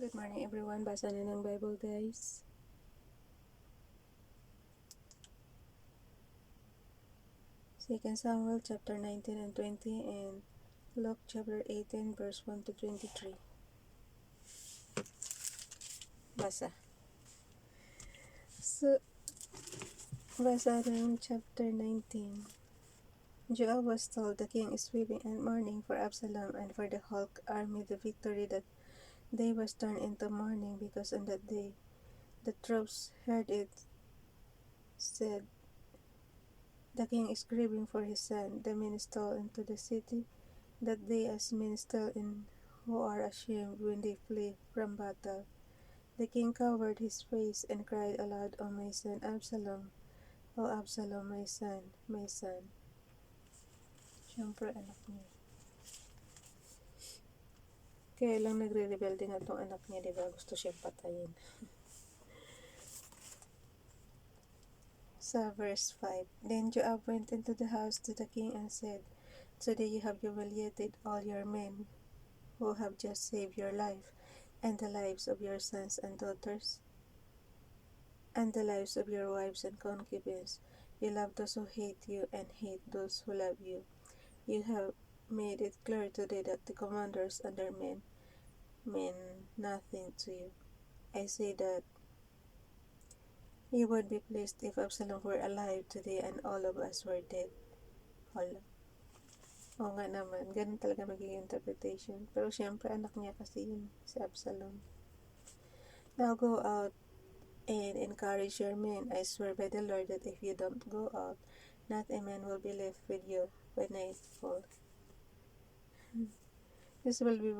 Good morning everyone. Basa na ng Bible guys. Second Samuel chapter 19 and 20 and Luke chapter 18 verse 1 to 23. Basa. So, basa ng chapter 19. Joab was told the king is weeping and mourning for Absalom and for the whole army. The victory that day was turned into mourning because on that day the troops heard it said, the king is grieving for his son. The men stole into the city that day as men stole in who are ashamed when they flee from battle. The king covered his face and cried aloud, O my son Absalom, O Absalom, my son, my son. Siyempre, anak niya. Kaya lang nagre-rebelde nga tong anak niya, diba? Gusto siyang patayin. Sa verse 5, Then Joab went into the house to the king and said, Today you have humiliated all your men who have just saved your life and the lives of your sons and daughters, and the lives of your wives and concubines. You love those who hate you and hate those who love you. You have made it clear today that the commanders under men mean nothing to you. I say that you would be pleased if Absalom were alive today and all of us were dead. Hala. Oo nga naman, ganun talaga magiging interpretation. Pero syempre, anak niya kasi yun, si Absalom. Now go out and encourage your men. I swear by the Lord that if you don't go out, not a man will be left with you when night falls. This will be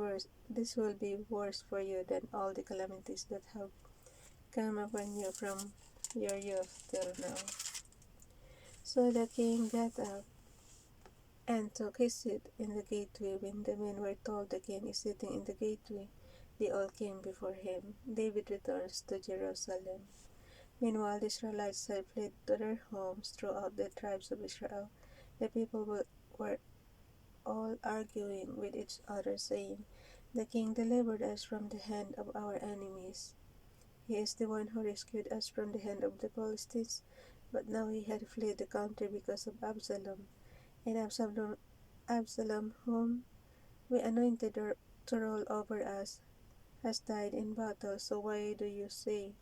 worse for you than all the calamities that have come upon you from your youth till now. So the king got up and took his seat in the gateway. When the men were told the king is sitting in the gateway, they all came before him. David returns to Jerusalem. Meanwhile, the Israelites had fled to their homes throughout the tribes of Israel. The people were all arguing with each other, saying, The king delivered us from the hand of our enemies. He is the one who rescued us from the hand of the Philistines, but now he had fled the country because of Absalom. And Absalom, whom we anointed to rule over us, has died in battle. So why do you say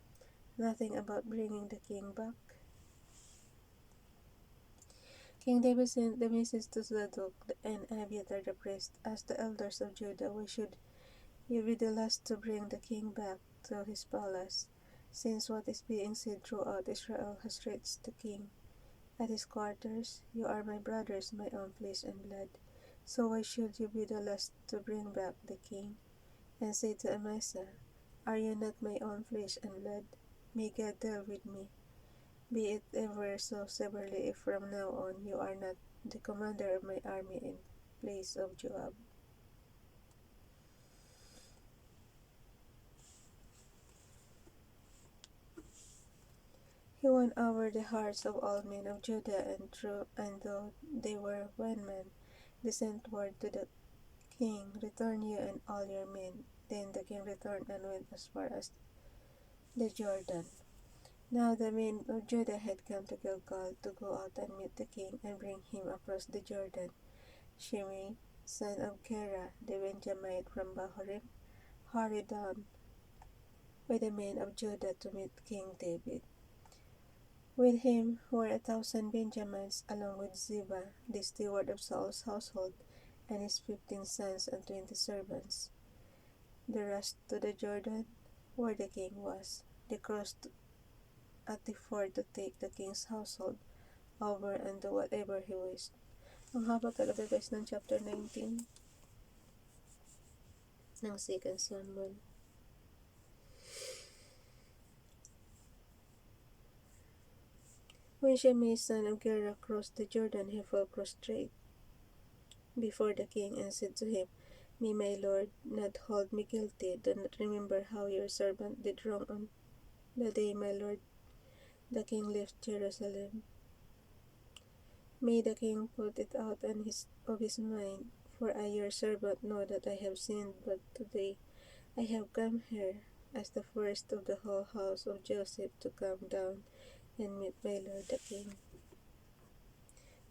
nothing about bringing the king back? King David sent the message to Zadok and Abiathar the priest, as the elders of Judah, why should you be the last to bring the king back to his palace, since what is being said throughout Israel has reached the king at his quarters? You are my brothers, my own flesh and blood. So why should you be the last to bring back the king? And say to Amasa, Are you not my own flesh and blood? May God deal with me, be it ever so severely, if from now on you are not the commander of my army in place of Joab. He won over the hearts of all men of Judah, and though they were bondmen, they sent word to the king, Return you and all your men. Then the king returned and went as far as the Jordan. Now the men of Judah had come to Gilgal to go out and meet the king and bring him across the Jordan. Shimei, son of Gera, the Benjamite from Bahurim, hurried down with the men of Judah to meet King David. With him were 1,000 Benjamites, along with Ziba, the steward of Saul's household, and his 15 sons and 20 servants. They rushed to the Jordan, where the king was. They crossed at the ford to take the king's household over and do whatever he wished. Ang haba talaga guys ng chapter 19 ng 2 Samuel. When Shimei, son of Gera, crossed the Jordan, he fell prostrate before the king and said to him, May my lord not hold me guilty. Do not remember how your servant did wrong on the day my lord the king left Jerusalem. May the king put it out of his mind, for I your servant know that I have sinned but today, I have come here as the first of the whole house of Joseph to come down and meet my lord the king.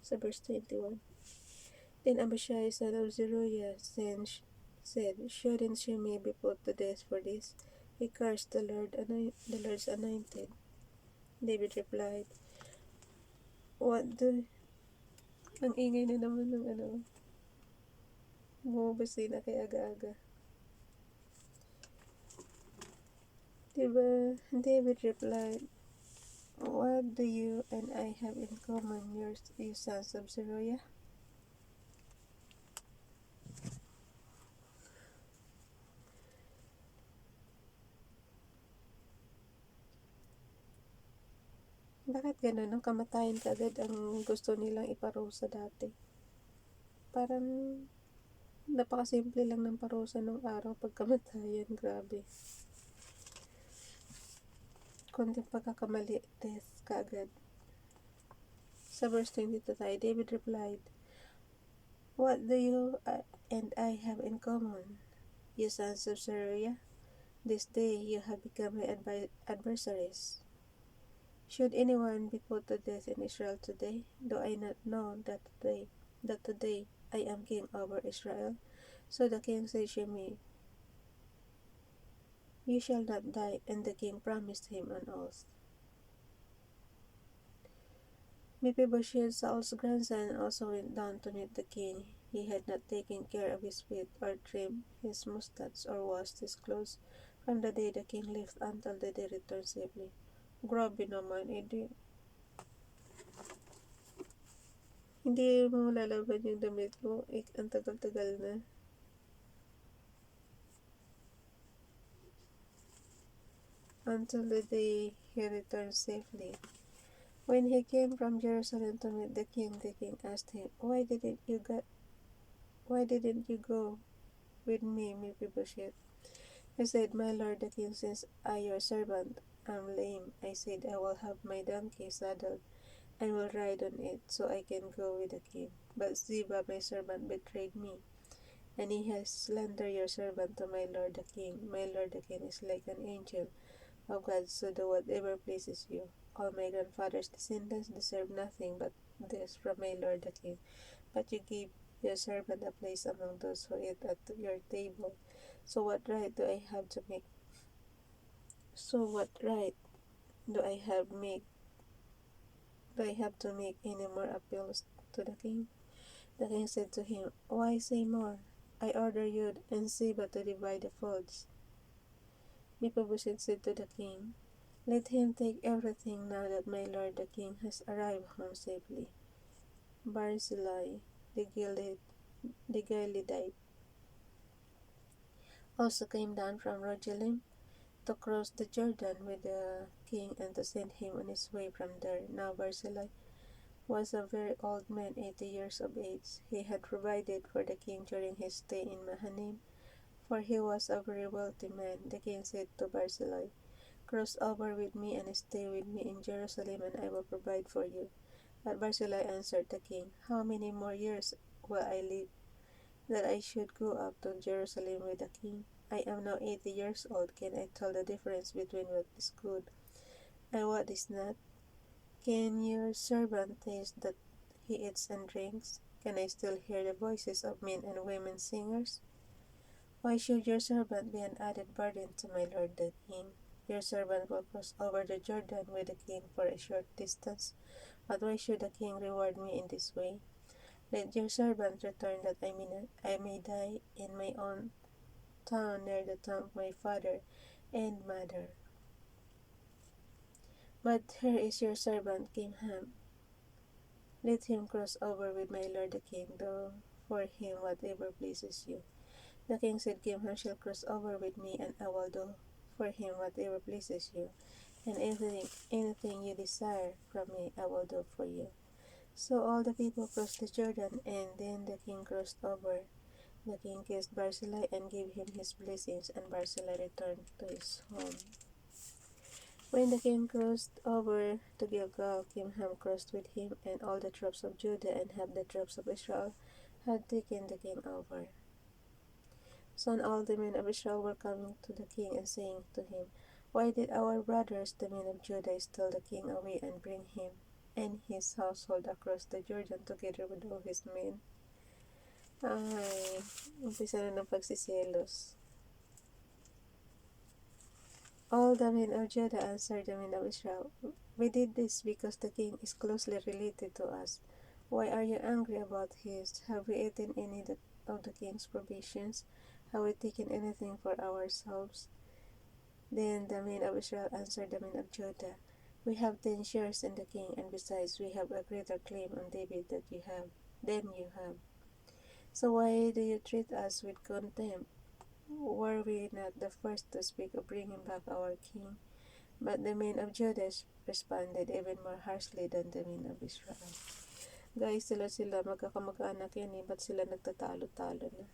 So verse 21. Then Abishai son of Zeruiah said, shouldn't Shimei be put to death for this? He cursed the Lord's anointed. David replied, what do... Ang ingay na naman ng bumabasi na kay aga-aga. Diba? David replied, what do you and I have in common, you sons of Zeruiah? Bakit ganun? Ang kamatayan kaagad ang gusto nilang iparusa dati. Parang napakasimple lang ng parusa nung araw pagkamatayan. Grabe. Konting pagkakamali, death kaagad. Sa verse 22 tayo, David replied, what do you and I have in common, you sons of Zeruiah? This day you have become my adversaries. Should anyone be put to death in Israel today? Do I not know that today I am king over Israel? So the king said to me, you shall not die, and the king promised him an oath. Mephibosheth, Saul's grandson, also went down to meet the king. He had not taken care of his feet, or trimmed his mustache, or washed his clothes from the day the king left until the day returned safely. Grabe naman, hindi mo lalaban yung damit mo. Ang tagal-tagal na. Until the day he returned safely. When he came from Jerusalem to meet the king asked him, why didn't you go with me, Mephibosheth? He said, my lord the king, since I, your servant, am lame, I said I will have my donkey saddled and will ride on it, so I can go with the king. But Ziba, my servant, betrayed me, and he has slandered your servant to my lord the king. My lord the king is like an angel of God, so do whatever pleases you. All my grandfather's descendants deserve nothing but this from my lord the king. But you give your servant a place among those who eat at your table. So what right do I have to make any more appeals to the king? The king said to him, why say more? I order you and Ziba to divide the folds. Mephibosheth said to the king, let him take everything now that my lord the king has arrived home safely. Barzillai, the Gileadite, also came down from Rogelim to cross the Jordan with the king and to send him on his way from there. Now Barzillai was a very old man, 80 years of age. He had provided for the king during his stay in Mahanaim, for he was a very wealthy man. The king said to Barzillai, cross over with me and stay with me in Jerusalem, and I will provide for you. But Barzillai answered the king, how many more years will I live, that I should go up to Jerusalem with the king? I am now 80 years old. Can I tell the difference between what is good and what is not? Can your servant taste that he eats and drinks? Can I still hear the voices of men and women singers? Why should your servant be an added burden to my lord the king? Your servant will cross over the Jordan with the king for a short distance, but why should the king reward me in this way? Let your servant return that I may die in my own town near the tomb of my father and mother. But here is your servant Kimham. Let him cross over with my lord the king, do for him whatever pleases you. The king said, Kimham shall cross over with me, and I will do for him whatever pleases you, and anything you desire from me I will do for you. So all the people crossed the Jordan, and then the king crossed over. The king kissed Barzillai and gave him his blessings, and Barzillai returned to his home. When the king crossed over to Gilgal, Kimham crossed with him, and all the troops of Judah and half the troops of Israel had taken the king over. Soon all the men of Israel were coming to the king and saying to him, Why did our brothers, the men of Judah, steal the king away and bring him and his household across the Jordan together with all his men? Ay, umpisa na ng pagsiselos. All the men of Judah answered the men of Israel, We did this because the king is closely related to us. Why are you angry about his? Have we eaten any of the king's provisions? Have we taken anything for ourselves? Then the men of Israel answered the men of Judah, We have 10 shares in the king, and besides we have a greater claim on David than you have. So why do you treat us with contempt? Were we not the first to speak of bringing back our king? But the men of Judah responded even more harshly than the men of Israel. Guys, sila magkakamag-anak yan eh. Ba't sila nagtatalo-talo na?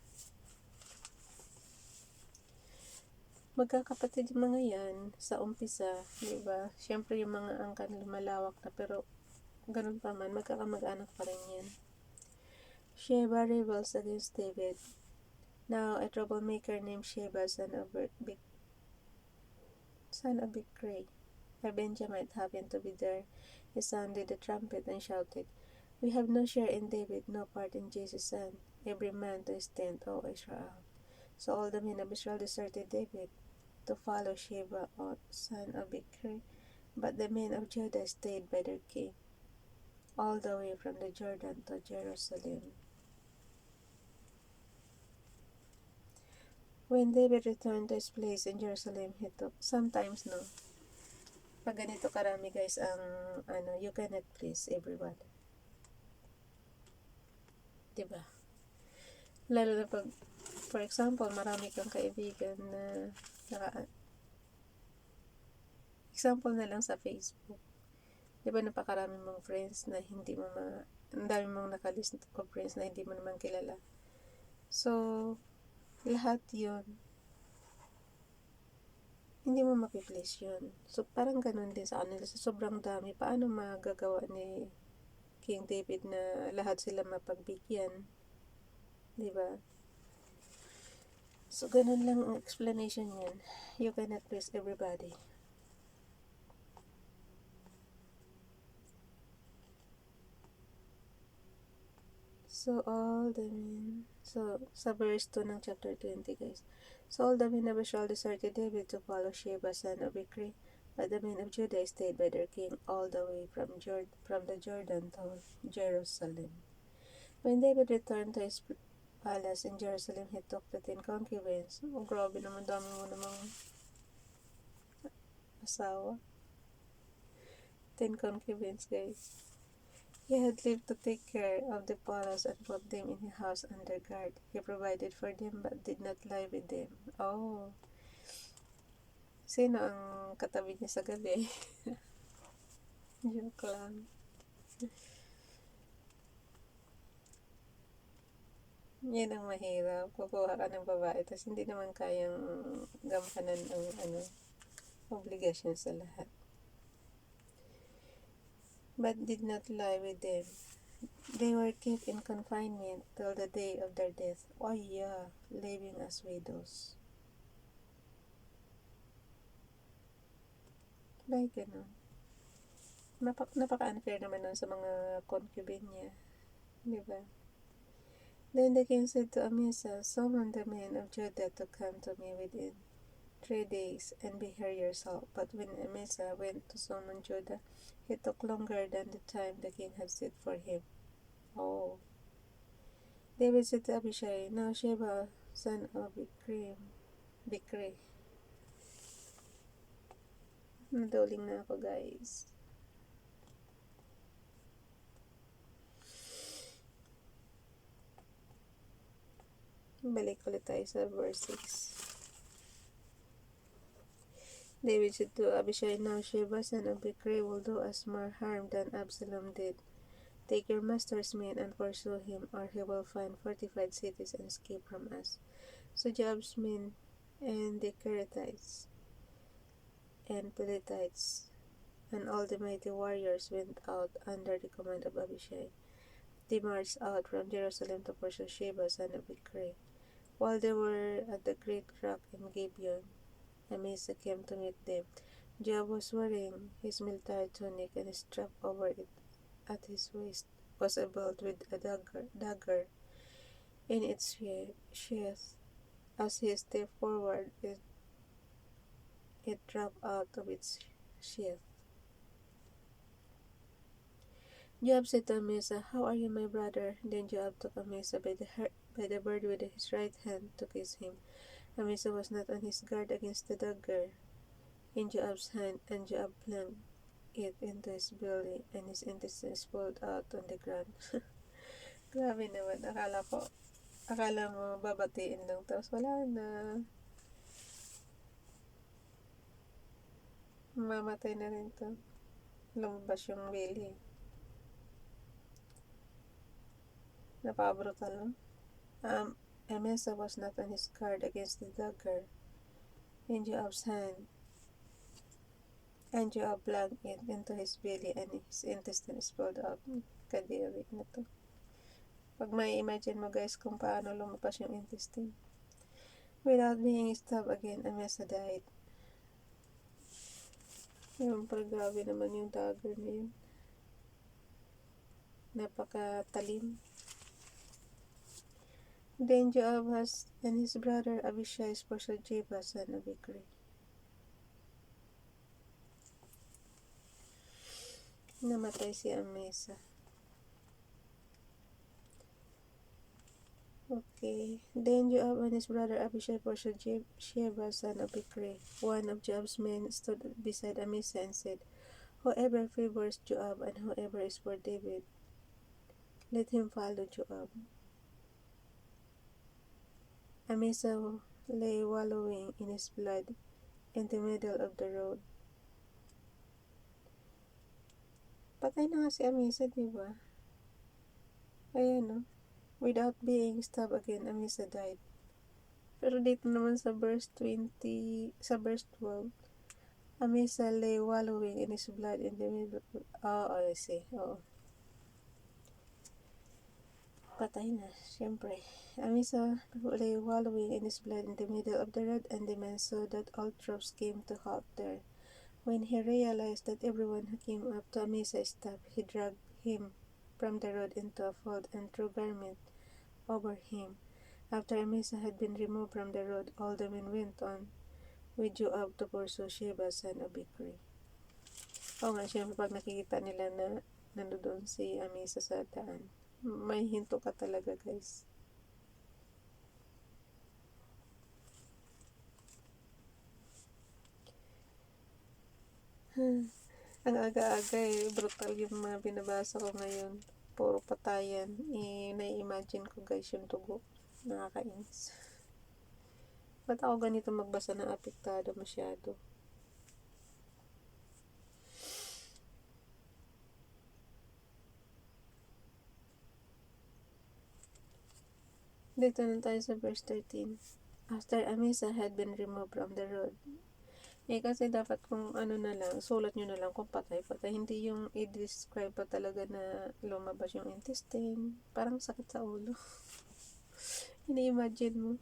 Magkakapatid yung mga yan sa umpisa, di ba? Siyempre yung mga angkan lumalawak na, pero ganun pa man, magkakamag-anak pa rin yan. Sheba rebels against David. Now a troublemaker named Sheba, son of Bichri, a Benjamite, happened to be there. He sounded the trumpet and shouted, We have no share in David, no part in Jesus' son. Every man to his tent, O Israel. So all the men of Israel deserted David to follow Sheba, son of Bichri, but the men of Judah stayed by their king, all the way from the Jordan to Jerusalem. When David returned to his place in Jerusalem, he took, sometimes no, pag ganito karami guys ang, you cannot please everyone. Diba? Lalo na pag, for example, marami kang kaibigan na example na lang sa Facebook. Diba napakarami mong friends na hindi mo ang dami mong nakalist of friends na hindi mo naman kilala. So, lahat yun, hindi mo mapiplace yun. So, parang ganun din sa kanila. Sa sobrang dami, paano magagawa ni King David na lahat sila mapagbigyan? Diba? So, ganun lang ang explanation yan. You cannot please everybody. So, sa verse 2 ng chapter 20, guys. So, all the men of Israel deserted David to follow Sheba, son of Bichri, but the men of Judah stayed by their king all the way from the Jordan to Jerusalem. When David returned to his palace in Jerusalem, he took the 10 concubines. Oh, grabe naman, dami mo namang asawa. 10 concubines, guys. He had lived to take care of the palace and put them in his house under guard. He provided for them but did not lie with them. Oh. Sino ang katabi niya sa gabi? Joke lang. Yan ang mahirap. Kukuha ka ng babae tapos hindi naman kayang gampanan ang obligasyon sa lahat. But did not lie with them. They were kept in confinement till the day of their death. Oh yeah, living as widows. Like ganun. Napaka-unfair naman nun sa mga concubine niya. Diba? Then the king said to Amasa, Summon the men of Judah to come to me within 3 days and be here yourself. But when Amasa went to summon Judah, he took longer than the time the king had set for him. Oh. David said to Abishai, Now Sheba, son of Bichri. Naduling na ako, guys. Balik ulit tayo sa verse 6. David said to Abishai, Now Sheba, son of Bichri, will do us more harm than Absalom did. Take your master's men and pursue him, or he will find fortified cities and escape from us. So Joab's men and the Kerethites and Pelethites and all the mighty warriors went out under the command of Abishai. They marched out from Jerusalem to pursue Sheba, son of Bichri. While they were at the great rock in Gibeon, Amasa came to meet them. Joab was wearing his military tunic, and strapped over it at his waist was a belt with a dagger in its sheath. As he stepped forward, it dropped out of its sheath. Joab said to Amasa, "How are you, my brother?" Then Joab took Amasa by the beard with his right hand to kiss him. Amasa was not on his guard against the dagger in Joab's hand, and Joab plunged it into his belly, and his intestines pulled out on the ground. Grabe naman, akala mo babatiin lang, tapos wala na. Mamatay na rin to. Lumabas yung belly. Napaka-brutal, no? Amasa was not on his guard against the dagger in Joab's hand, and Joab plunged it into his belly, and his intestines pulled out. Kadiri na to. Pag may imagine mo guys kung paano lumabas yung intestine. Without being stabbed again, Amasa died. Yung grabe naman yung dagger na yun. Napakatalim. Then Joab and his brother Abishai pursued Jeba, son of Bichri. Namatay si Amasa. Okay. Then Joab and his brother Abishai pursued Sheba, son of Bichri. One of Joab's men stood beside Amasa and said, "Whoever favors Joab and whoever is for David, let him follow Joab." Amasa lay wallowing in his blood in the middle of the road. Patay na nga si Amasa, diba? Ayan, no? Without being stabbed again, Amasa died. Pero dito naman sa verse 12, Amasa lay wallowing in his blood in the middle. I see. Oo. Patay na, syempre. Amasa lay wallowing in his blood in the middle of the road, and the man saw that all troops came to halt there. When he realized that everyone who came up to Amasa stopped, he dragged him from the road into a fold and threw garment over him. After Amasa had been removed from the road, all the men went on with Joab to pursue Sheba, son of Bichri. Oo nga, syempre pag nakikita nila na nandoon si Amasa sa daan, may hinto ka talaga, guys. Ang aga-aga brutal yung mga binabasa ko ngayon. Puro patayan. Nai-imagine ko guys yung dugo. Nakakainis. Ba't ako ganito magbasa ng apektado masyado? Dito na tayo sa verse 13. After Amasa had been removed from the road. Kasi dapat kung ano na lang, sulat nyo na lang kung patay-patay. Hindi yung i-describe pa talaga na lumabas yung intestine. Parang sakit sa ulo. Ini-imagine mo.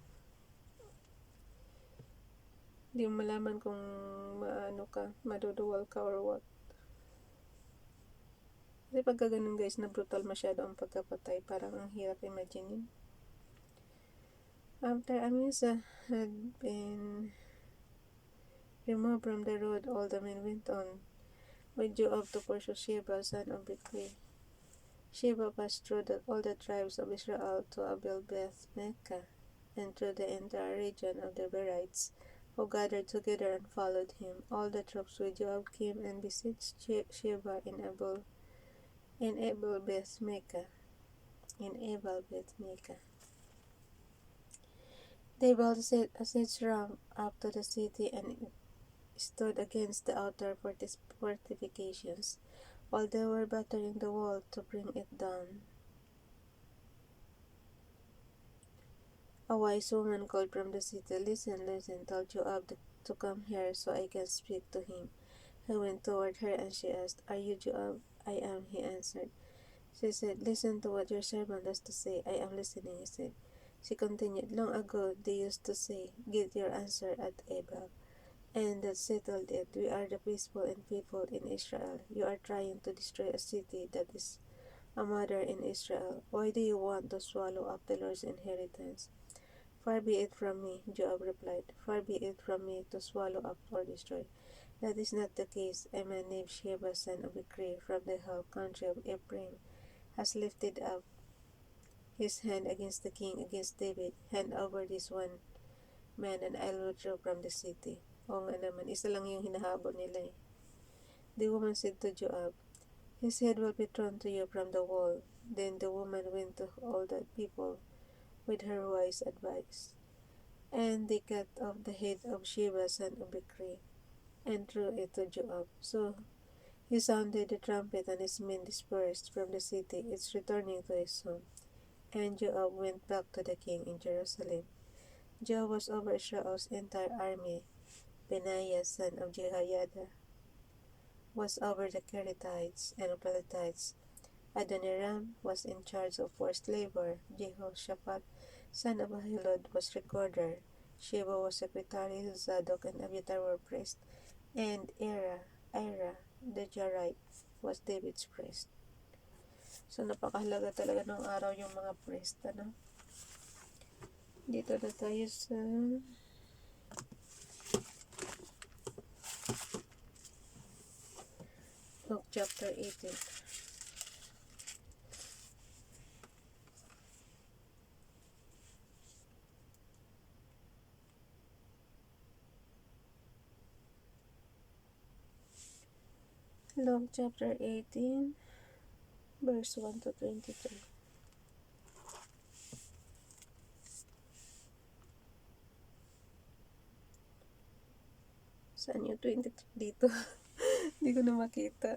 Hindi mo malaman kung maduduwal ka or what. Kasi pagka ganun guys, na brutal masyado ang pagkapatay. Parang ang hirap imagine. After Amasa had been removed from the road, all the men went on with Joab to pursue Sheba, son of Bichri. Sheba passed through all the tribes of Israel to Abel Beth Mecca, and through the entire region of the Berites, who gathered together and followed him. All the troops with Joab came and besieged Sheba in Abel Beth Mecca. They built a siege ramp up to the city and stood against the outer fortifications, while they were battering the wall to bring it down. A wise woman called from the city, "Listen, tell Joab to come here so I can speak to him." He went toward her and she asked, "Are you Joab?" "I am," he answered. She said, "Listen to what your servant has to say." "I am listening," he said. She continued, long ago they used to say, get your answer at Abel. And that settled it. We are the peaceful and people in Israel. You are trying to destroy a city that is a mother in Israel. Why do you want to swallow up the Lord's inheritance? Far be it from me, Joab replied. Far be it from me to swallow up or destroy. That is not the case. A man named Sheba, son of Bichri, from the hill country of Ephraim, has lifted up his hand against the king, against David. Hand over this one man and I'll withdraw from the city. O nga naman, isa lang yung hinahabol nila eh. The woman said to Joab, his head will be thrown to you from the wall. Then the woman went to all the people with her wise advice. And they cut off the head of Sheba, son of Bichri, and threw it to Joab. So he sounded the trumpet, and his men dispersed from the city, each returning to his home. And Joab went back to the king in Jerusalem. Joab was over Israel's entire army. Benaiah, son of Jehoiada, was over the Kerethites and Pelethites. Adoniram was in charge of forced labor. Jehoshaphat, son of Ahilud, was recorder. Sheba was secretary. Zadok and Abiathar were priests. And Ira, the Jarite, was David's priest. So, napakahalaga talaga ng araw yung mga priest, ano? Dito na tayo sa Luke chapter 18. Luke chapter 18, verse 1 to 23. Saan yung 23 dito? Hindi ko na makita.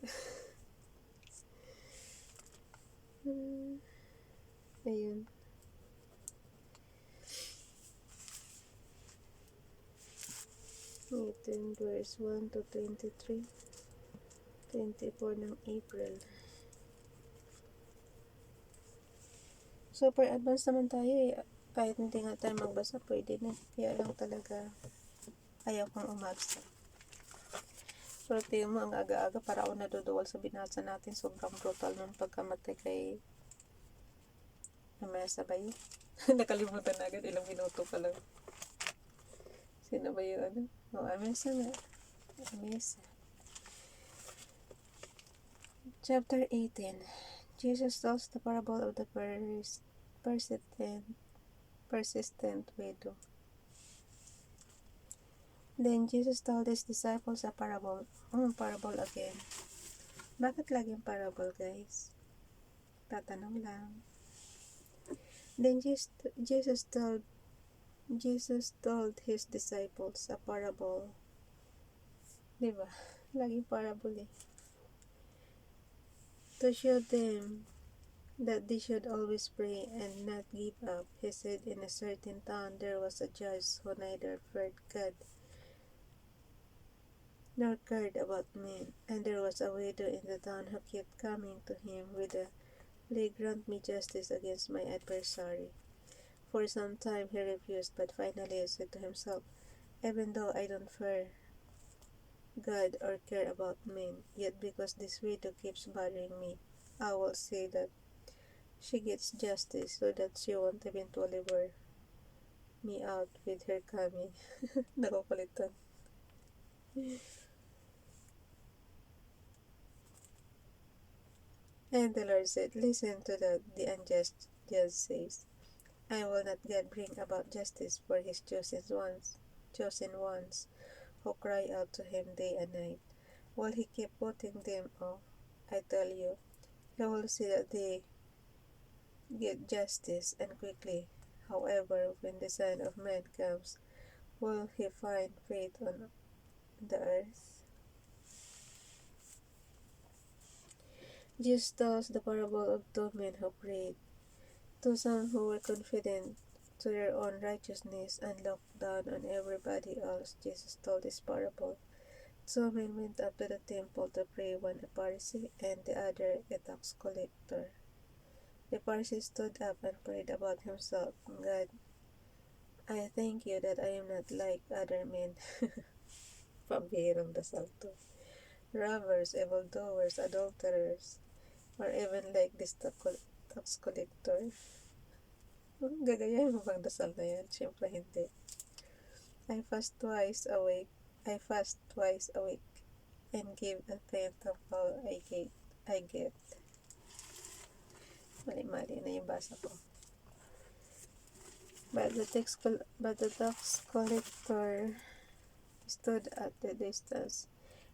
Ayun. Verse 1 to 23. 24 ng April. Super advance naman tayo eh. Kahit hindi nga tayo magbasa, pwede na. Kaya lang talaga ayaw kong umabsa. So, tingin mo, ang aga-aga para ako naduduwal sa binasa natin. Sobrang brutal ng pagkamatay kay Amasa ba yun? Nakalimutan na agad, ilang minuto pa lang. Sino ba yun? Ano? Amasa nga. Amasa. Chapter 18. Jesus tells the parable of the persistent widow. Then Jesus told his disciples a parable. Parable again. Bakit laging parable, guys? Tatanong lang. Then Jesus told his disciples a parable. Diba? Laging parable eh. To show them that they should always pray and not give up. He said, in a certain town there was a judge who neither feared God nor cared about men. And there was a widow in the town who kept coming to him with a plea, grant me justice against my adversary. For some time he refused, but finally he said to himself, even though I don't fear God or care about men, yet because this widow keeps bothering me, I will say that she gets justice so that she won't eventually wear me out with her coming. Nakukulitan. And the Lord said, listen to that the unjust judge says. I will not God bring about justice for his chosen ones, who cry out to him day and night. Will he keep putting them off? I tell you, he will see that they get justice, and quickly. However, when the Son of Man comes, will he find faith on the earth? Jesus tells the parable of two men who prayed. To some who were confident to their own righteousness and looked down on everybody else, Jesus told this parable. Two men went up to the temple to pray, one a Pharisee and the other a tax collector. The Pharisee stood up and prayed about himself. God, I thank you that I am not like other men. Pambihirang dasal to. Robbers, evildoers, adulterers, or even like this tax collector. Gagayahin mo bang dasal na yan? Siyempre hindi. I fast twice a week. I fast twice a week and give a tenth of all I get. Mali-mali na yung basa ko. But the tax collector stood at a distance.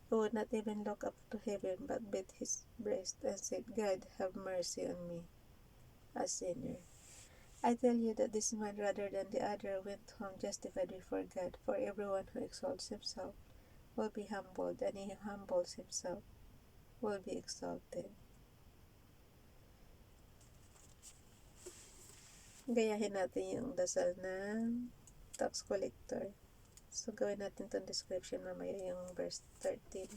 He would not even look up to heaven, but beat his breast and said, God, have mercy on me, a sinner. I tell you that this man, rather than the other, went home justified before God. For everyone who exalts himself will be humbled, and he who humbles himself will be exalted. Gayahin natin yung dasal ng tax collector. So, gawin natin itong description mamaya yung verse 13.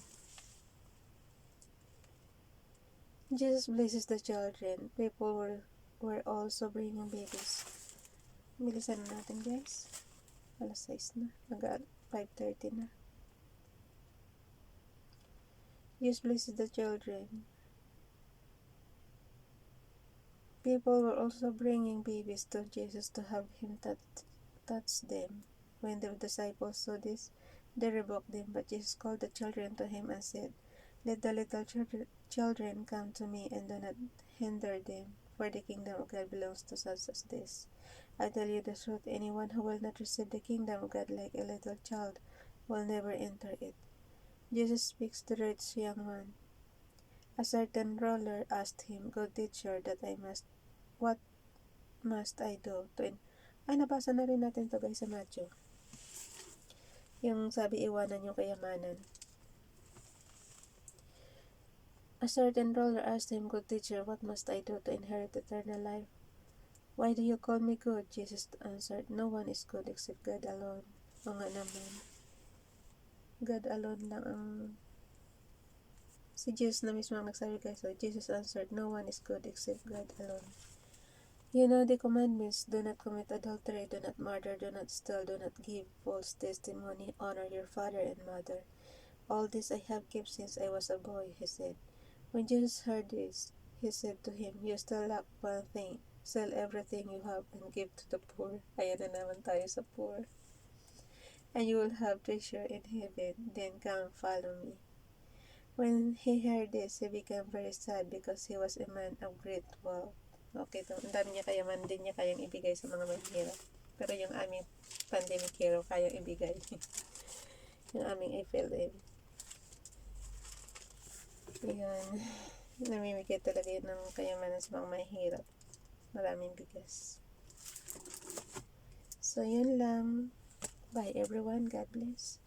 Jesus blesses the children. People were also bringing babies. Bilisan na natin, guys. Alas 6 na. 5:30 na. Jesus blesses the children. People were also bringing babies to Jesus to have him touch them. When the disciples saw this, they rebuked them. But Jesus called the children to him and said, Let the little children come to me, and do not hinder them, for the kingdom of God belongs to such as this. I tell you the truth, anyone who will not receive the kingdom of God like a little child will never enter it. Jesus speaks to the rich young man. A certain ruler asked him, Good teacher, what must I do to nabasa na rin natin to, guys, sa Matthew. Yung sabi, iwanan yung kayamanan. A certain ruler asked him, Good teacher, what must I do to inherit eternal life? Why do you call me good? Jesus answered, No one is good except God alone. O nga naman, God alone lang ang si Jesus na mismo ang nagsabi, guys. So Jesus answered, No one is good except God alone. You know the commandments: do not commit adultery, do not murder, do not steal, do not give false testimony, honor your father and mother. All this I have kept since I was a boy, he said. When Jesus heard this, he said to him, You still lack one thing. Sell everything you have and give to the poor. Ayan na naman tayo sa poor. And you will have treasure in heaven. Then come, follow me. When he heard this, he became very sad because he was a man of great wealth. Okay, ito. Ang dami niya kayaman, din niya kayang ibigay sa mga mahirap. Pero yung aming pandemic hero, kayang ibigay. Yung aming FLM. Yan. Namimigay talaga yun ng kayamanan sa mga mahirap. Maraming bigas. So, yun lang. Bye everyone. God bless.